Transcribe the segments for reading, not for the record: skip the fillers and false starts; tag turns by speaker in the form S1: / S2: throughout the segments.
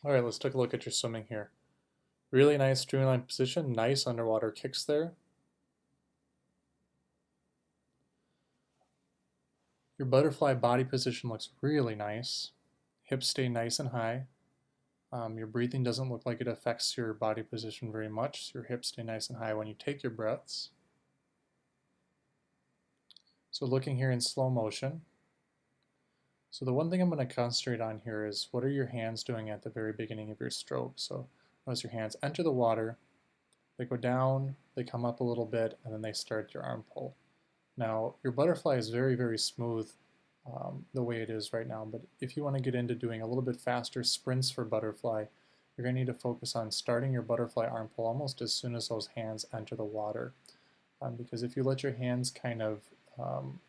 S1: All right, let's take a look at your swimming here. Really nice streamline position, nice underwater kicks there. Your butterfly body position looks really nice. Hips stay nice and high. Your breathing doesn't look like it affects your body position very much. So your hips stay nice and high when you take your breaths. So looking here in slow motion. So the one thing I'm going to concentrate on here is what are your hands doing at the very beginning of your stroke. So notice your hands enter the water, they go down, they come up a little bit, and then they start your arm pull. Now, your butterfly is very, very smooth the way it is right now, but if you want to get into doing a little bit faster sprints for butterfly, you're going to need to focus on starting your butterfly arm pull almost as soon as those hands enter the water. Because if you let your hands kind of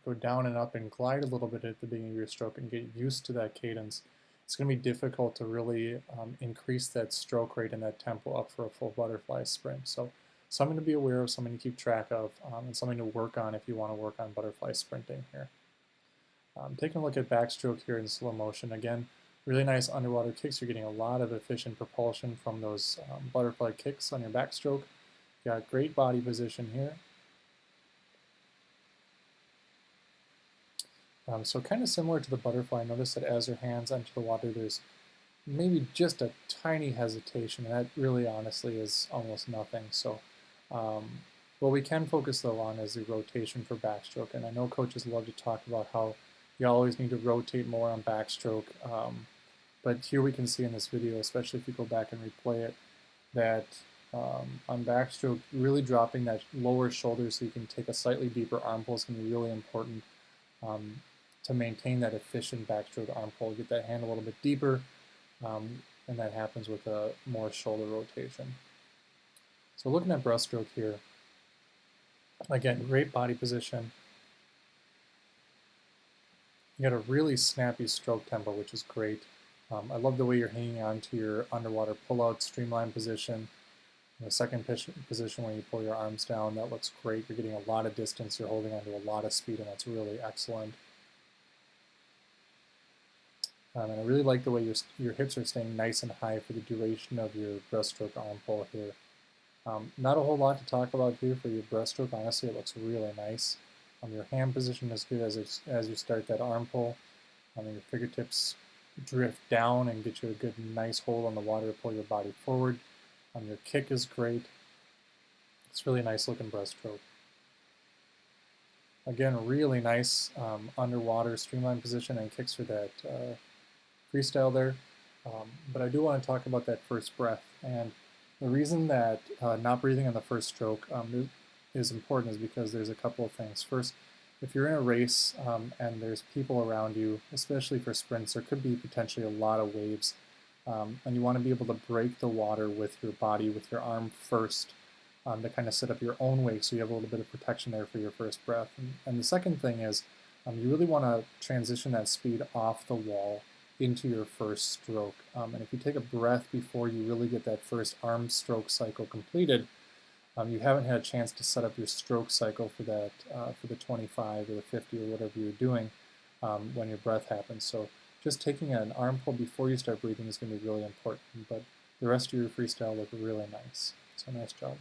S1: go down and up and glide a little bit at the beginning of your stroke and get used to that cadence, it's going to be difficult to really increase that stroke rate and that tempo up for a full butterfly sprint. So something to be aware of, something to keep track of, and something to work on if you want to work on butterfly sprinting here. Taking a look at backstroke here in slow motion. Again, really nice underwater kicks. You're getting a lot of efficient propulsion from those butterfly kicks on your backstroke. You got great body position here. So kind of similar to the butterfly, notice that as your hands enter the water, there's maybe just a tiny hesitation, and that really honestly is almost nothing. So what we can focus though on is the rotation for backstroke, and I know coaches love to talk about how you always need to rotate more on backstroke, but here we can see in this video, especially if you go back and replay it, that on backstroke, really dropping that lower shoulder so you can take a slightly deeper arm pull is going to be really important to maintain that efficient backstroke arm pull. Get that hand a little bit deeper, and that happens with a more shoulder rotation. So looking at breaststroke here, again, great body position. You got a really snappy stroke tempo, which is great. I love the way you're hanging on to your underwater pull-out streamline position. In the second position when you pull your arms down, that looks great. You're getting a lot of distance, you're holding onto a lot of speed, and that's really excellent. And I really like the way your hips are staying nice and high for the duration of your breaststroke arm pull here. Not a whole lot to talk about here for your breaststroke. Honestly, it looks really nice. Your hand position is good as you start that arm pull. Your fingertips drift down and get you a good, nice hold on the water to pull your body forward. Your kick is great. It's really nice looking breaststroke. Again, really nice underwater streamline position and kicks for that freestyle there. But I do want to talk about that first breath. And the reason that not breathing on the first stroke is important is because there's a couple of things. First, if you're in a race and there's people around you, especially for sprints, there could be potentially a lot of waves. And you want to be able to break the water with your body, with your arm first, to kind of set up your own wake so you have a little bit of protection there for your first breath. And the second thing is you really want to transition that speed off the wall into your first stroke. And if you take a breath before you really get that first arm stroke cycle completed, you haven't had a chance to set up your stroke cycle for that, for the 25 or the 50 or whatever you're doing when your breath happens. So just taking an arm pull before you start breathing is going to be really important, but the rest of your freestyle look really nice. So nice job.